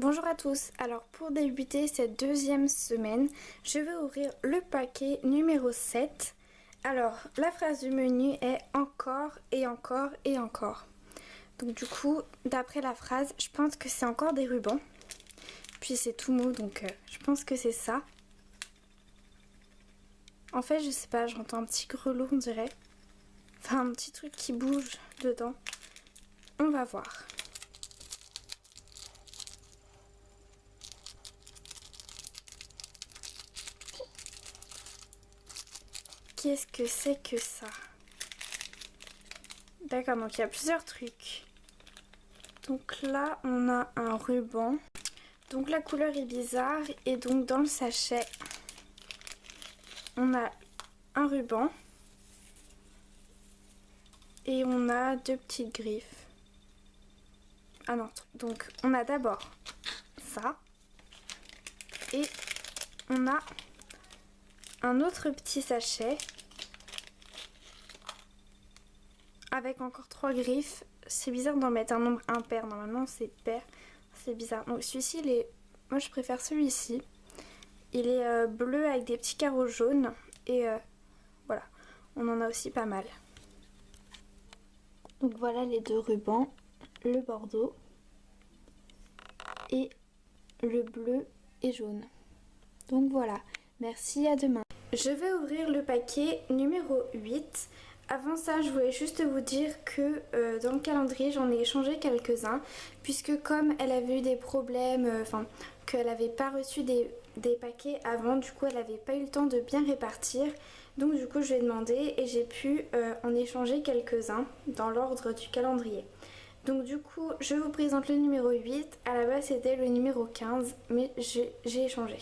Bonjour à tous, alors pour débuter cette deuxième semaine, je vais ouvrir le paquet numéro 7. Alors la phrase du menu est encore et encore et encore. Donc du coup, d'après la phrase, je pense que c'est encore des rubans. Puis c'est tout mou, donc je pense que c'est ça. En fait, je sais pas, j'entends un petit grelot on dirait. Enfin un petit truc qui bouge dedans. On va voir. Qu'est-ce que c'est que ça? D'accord, donc il y a plusieurs trucs. Donc là, on a un ruban. Donc la couleur est bizarre et donc dans le sachet, on a un ruban. Et on a deux petites griffes. Ah non, donc on a d'abord ça. Et on a un autre petit sachet avec encore trois griffes. C'est bizarre d'en mettre un nombre impair, normalement c'est pair. C'est bizarre. Donc celui-ci, moi je préfère celui-ci. Il est bleu avec des petits carreaux jaunes. Et voilà, on en a aussi pas mal. Donc voilà les deux rubans, le bordeaux et le bleu et jaune. Donc voilà, merci, à demain. Je vais ouvrir le paquet numéro 8. Avant ça, je voulais juste vous dire que dans le calendrier, j'en ai échangé quelques-uns. Puisque comme elle avait eu des problèmes, qu'elle n'avait pas reçu des paquets avant, du coup elle n'avait pas eu le temps de bien répartir. Donc du coup je lui ai demandé et j'ai pu en échanger quelques-uns dans l'ordre du calendrier. Donc du coup je vous présente le numéro 8. À la base c'était le numéro 15, mais j'ai échangé.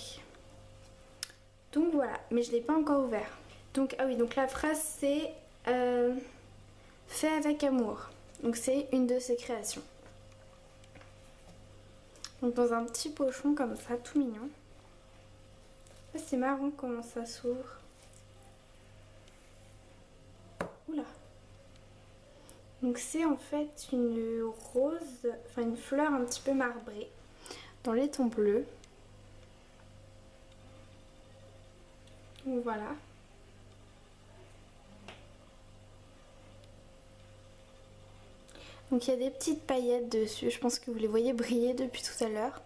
Donc voilà, mais je ne l'ai pas encore ouvert. Donc ah oui, donc la phrase c'est fait avec amour. Donc c'est une de ses créations. Donc dans un petit pochon comme ça, tout mignon. C'est marrant comment ça s'ouvre. Oula. Donc c'est en fait une rose, enfin une fleur un petit peu marbrée dans les tons bleus. Donc voilà. Donc il y a des petites paillettes dessus, je pense que vous les voyez briller depuis tout à l'heure.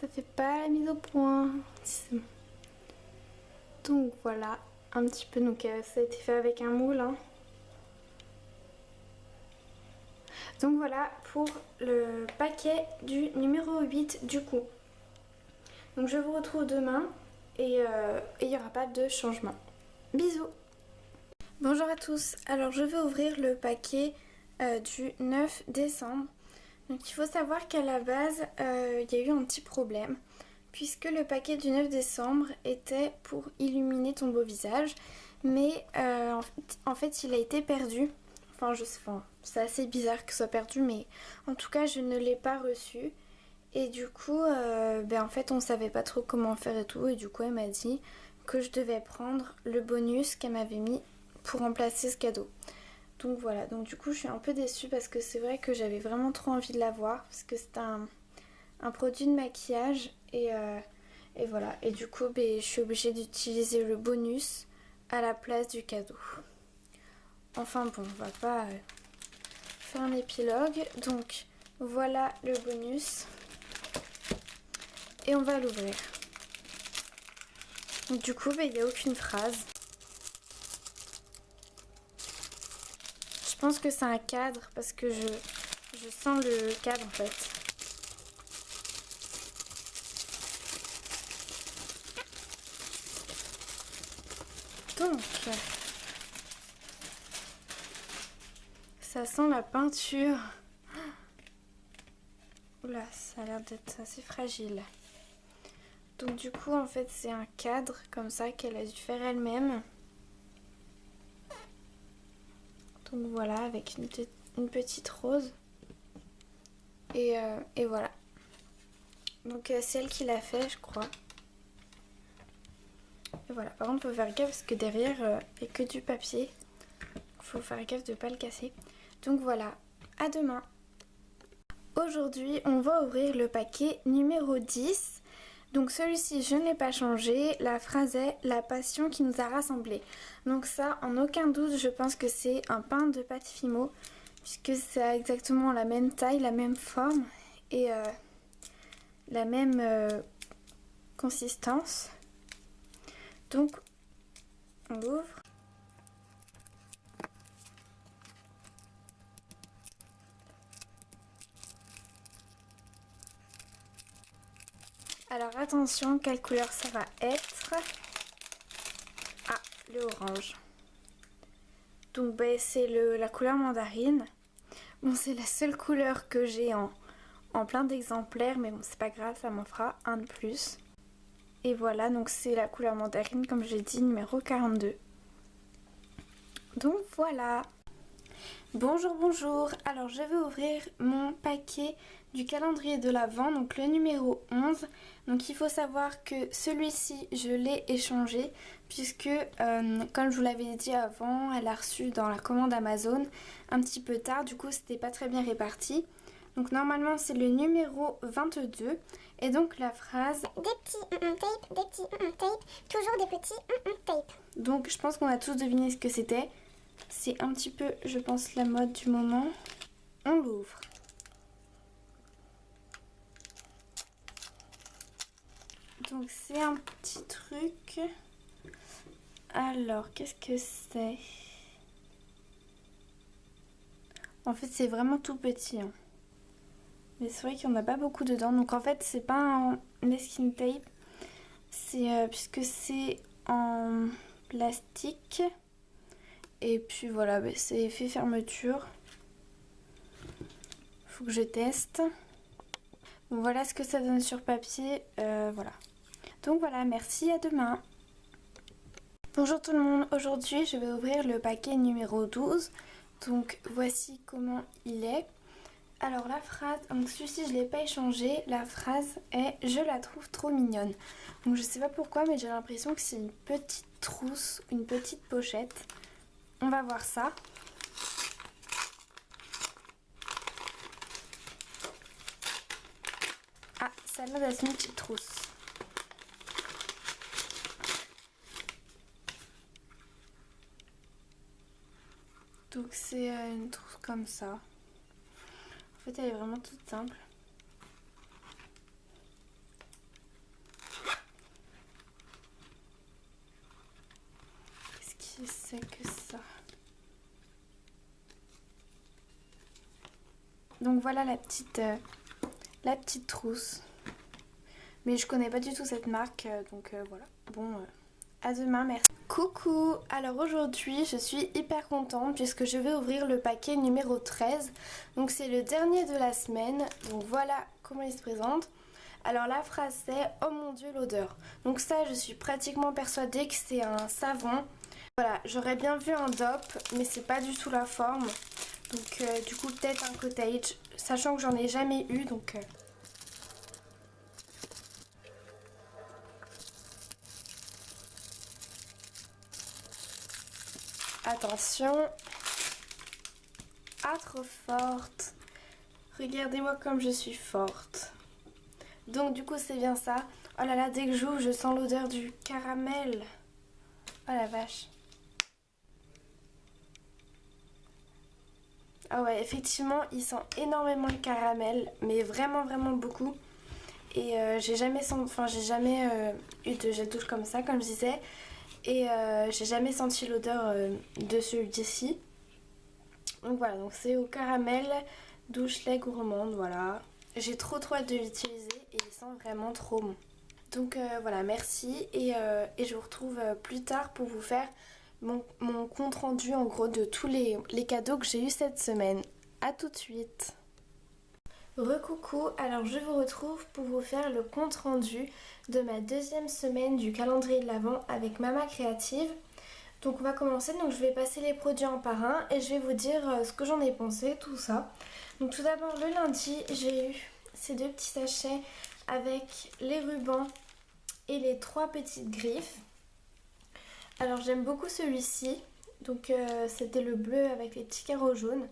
Ça fait pas la mise au point. Donc voilà, un petit peu, donc ça a été fait avec un moule. Hein. Donc voilà pour le paquet du numéro 8 du coup. Donc je vous retrouve demain et il n'y aura pas de changement. Bisous. Bonjour à tous, alors je vais ouvrir le paquet du 9 décembre. Donc il faut savoir qu'à la base il y a eu un petit problème. Puisque le paquet du 9 décembre était pour illuminer ton beau visage. Mais en fait il a été perdu. Enfin c'est assez bizarre que ce soit perdu, mais en tout cas je ne l'ai pas reçu. Et du coup en fait on savait pas trop comment faire et tout. Et du coup elle m'a dit que je devais prendre le bonus qu'elle m'avait mis pour remplacer ce cadeau. Donc voilà, donc du coup je suis un peu déçue parce que c'est vrai que j'avais vraiment trop envie de l'avoir. Parce que c'est un produit de maquillage et voilà. Et du coup je suis obligée d'utiliser le bonus à la place du cadeau. Enfin bon, on va pas faire un épilogue. Donc voilà le bonus. Et on va l'ouvrir. Donc du coup il n'y a aucune phrase. Je pense que c'est un cadre parce que je sens le cadre en fait. Donc, ça sent la peinture. Oula, ça a l'air d'être assez fragile. Donc du coup, en fait, c'est un cadre comme ça qu'elle a dû faire elle-même. Donc voilà, avec une petite rose. Et voilà. Donc c'est elle qui l'a fait, je crois. Et voilà, par contre, il faut faire gaffe parce que derrière, il n'y a que du papier. Il faut faire gaffe de ne pas le casser. Donc voilà, à demain. Aujourd'hui, on va ouvrir le paquet numéro 10. Donc celui-ci, je ne l'ai pas changé. La phrase est la passion qui nous a rassemblés. Donc ça, en aucun doute, je pense que c'est un pain de pâte Fimo, puisque c'est exactement la même taille, la même forme et la même consistance. Donc, on l'ouvre. Alors attention, quelle couleur ça va être? Ah, le orange. Donc c'est la couleur mandarine. Bon, c'est la seule couleur que j'ai en plein d'exemplaires, mais bon, c'est pas grave, ça m'en fera un de plus. Et voilà, donc c'est la couleur mandarine, comme j'ai dit, numéro 42. Donc voilà. Bonjour, bonjour. Alors je vais ouvrir mon paquet du calendrier de l'Avent, donc le numéro 11. Donc il faut savoir que celui-ci, je l'ai échangé puisque, comme je vous l'avais dit avant, elle a reçu dans la commande Amazon un petit peu tard. Du coup, c'était pas très bien réparti. Donc normalement, c'est le numéro 22. Et donc la phrase... Des petits tape, des petits tape, toujours des petits tape. Donc je pense qu'on a tous deviné ce que c'était. C'est un petit peu, je pense, la mode du moment. On l'ouvre. Donc c'est un petit truc. Alors, qu'est-ce que c'est? En fait, c'est vraiment tout petit. Hein. Mais c'est vrai qu'il n'y en a pas beaucoup dedans. Donc en fait, c'est pas un masking tape. C'est puisque c'est en plastique. Et puis voilà, c'est effet fermeture. Faut que je teste. Donc voilà ce que ça donne sur papier. Voilà. Donc voilà, merci, à demain. Bonjour tout le monde, aujourd'hui je vais ouvrir le paquet numéro 12. Donc voici comment il est. Alors la phrase, donc celui-ci je ne l'ai pas échangé. La phrase est "Je la trouve trop mignonne". Donc je sais pas pourquoi, mais j'ai l'impression que c'est une petite trousse, une petite pochette. On va voir ça. Ah, ça a l'air d'être une petite trousse. Donc c'est une trousse comme ça. En fait, elle est vraiment toute simple. Qu'est-ce que c'est que ça? Donc voilà la petite trousse. Mais je connais pas du tout cette marque, donc voilà. Bon, à demain, merci. Coucou! Alors aujourd'hui, je suis hyper contente puisque je vais ouvrir le paquet numéro 13. Donc c'est le dernier de la semaine. Donc voilà comment il se présente. Alors la phrase c'est "Oh mon dieu, l'odeur". Donc ça, je suis pratiquement persuadée que c'est un savon. Voilà, j'aurais bien vu un DOP, mais c'est pas du tout la forme. Donc du coup peut-être un cottage, sachant que j'en ai jamais eu, donc... Attention. Ah, trop forte. Regardez-moi comme je suis forte. Donc du coup c'est bien ça. Oh là là, dès que j'ouvre, je sens l'odeur du caramel. Oh la vache. Ah ouais, effectivement, il sent énormément le caramel, mais vraiment vraiment beaucoup. Et j'ai jamais eu de gel douche comme ça, comme je disais. Et j'ai jamais senti l'odeur de celui-ci. Donc voilà, donc c'est au caramel, douche lait gourmande, voilà. J'ai trop hâte de l'utiliser et il sent vraiment trop bon. Donc voilà, merci et je vous retrouve plus tard pour vous faire mon compte rendu en gros de tous les cadeaux que j'ai eu cette semaine. A tout de suite. Recoucou, alors je vous retrouve pour vous faire le compte rendu de ma deuxième semaine du calendrier de l'Avent avec Mama Créative. Donc on va commencer, donc je vais passer les produits un par un et je vais vous dire ce que j'en ai pensé, tout ça. Donc tout d'abord le lundi, j'ai eu ces deux petits sachets avec les rubans et les 3 petites griffes. Alors j'aime beaucoup celui-ci, donc c'était le bleu avec les petits carreaux jaunes.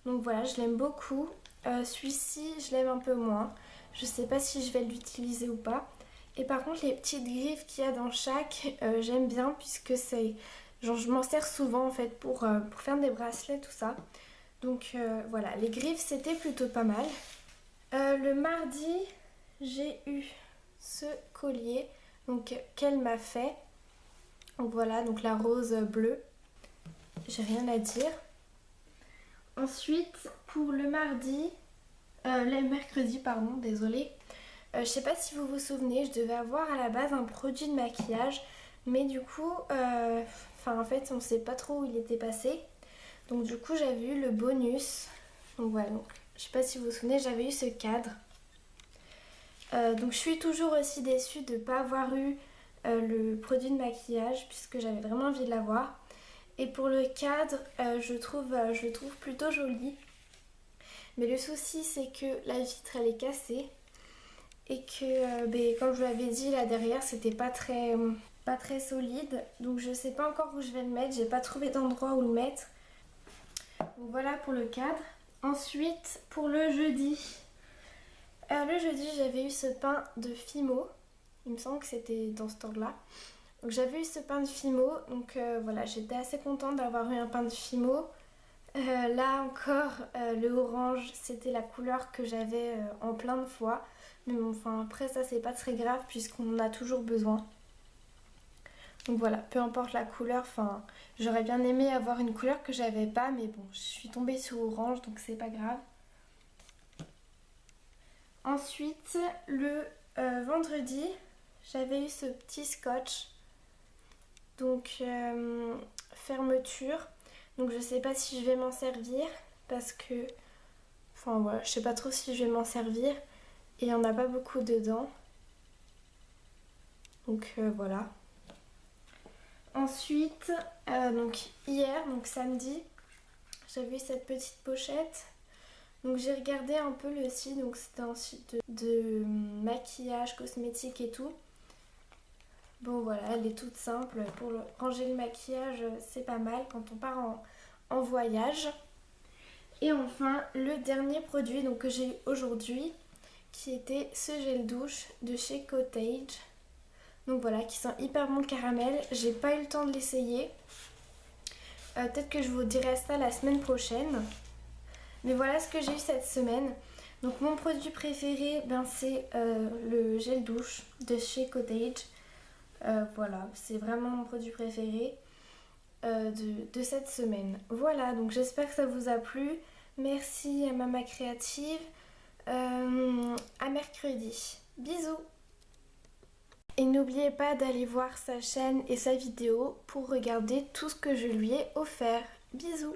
Donc voilà, je l'aime beaucoup. Celui-ci, je l'aime un peu moins. Je sais pas si je vais l'utiliser ou pas. Et par contre, les petites griffes qu'il y a dans chaque, j'aime bien puisque c'est... Genre, je m'en sers souvent en fait pour faire des bracelets, tout ça. Donc voilà, les griffes, c'était plutôt pas mal. Le mardi, j'ai eu ce collier donc qu'elle m'a fait. Donc voilà, donc la rose bleue. J'ai rien à dire. Ensuite, pour le mercredi, pardon, désolée. Je sais pas si vous vous souvenez, je devais avoir à la base un produit de maquillage, mais du coup, en fait, on sait pas trop où il était passé. Donc du coup, j'avais eu le bonus. Donc voilà, donc, je sais pas si vous vous souvenez, j'avais eu ce cadre. Donc je suis toujours aussi déçue de ne pas avoir eu le produit de maquillage puisque j'avais vraiment envie de l'avoir. Et pour le cadre, je le trouve plutôt joli. Mais le souci, c'est que la vitre, elle est cassée. Et que, comme je vous l'avais dit, là derrière, c'était pas très solide. Donc je sais pas encore où je vais le mettre. J'ai pas trouvé d'endroit où le mettre. Donc voilà pour le cadre. Ensuite, pour le jeudi. Le jeudi, j'avais eu ce pain de Fimo. Il me semble que c'était dans ce ordre-là. Donc j'avais eu ce pain de Fimo. Donc voilà, j'étais assez contente d'avoir eu un pain de Fimo. Là encore, le orange, c'était la couleur que j'avais en plein de fois. Mais bon, enfin, après ça, c'est pas très grave puisqu'on en a toujours besoin. Donc voilà, peu importe la couleur, enfin, j'aurais bien aimé avoir une couleur que j'avais pas, mais bon, je suis tombée sur orange, donc c'est pas grave. Ensuite, le vendredi, j'avais eu ce petit scotch. Donc, fermeture. Donc, je sais pas si je vais m'en servir parce que... Enfin, voilà, je sais pas trop si je vais m'en servir. Et il n'y en a pas beaucoup dedans. Donc, voilà. Ensuite, donc hier, donc samedi, j'avais eu cette petite pochette. Donc j'ai regardé un peu le site, donc c'était un site de maquillage, cosmétique et tout. Bon voilà, elle est toute simple. Pour ranger le maquillage, c'est pas mal quand on part en voyage. Et enfin, le dernier produit donc, que j'ai eu aujourd'hui, qui était ce gel douche de chez Cottage. Donc voilà, qui sent hyper bon le caramel. J'ai pas eu le temps de l'essayer. Peut-être que je vous dirai ça la semaine prochaine. Mais voilà ce que j'ai eu cette semaine. Donc mon produit préféré, c'est le gel douche de chez Cottage. Voilà, c'est vraiment mon produit préféré de cette semaine. Voilà, donc j'espère que ça vous a plu. Merci à Mama Créative. À mercredi. Bisous. Et n'oubliez pas d'aller voir sa chaîne et sa vidéo pour regarder tout ce que je lui ai offert. Bisous.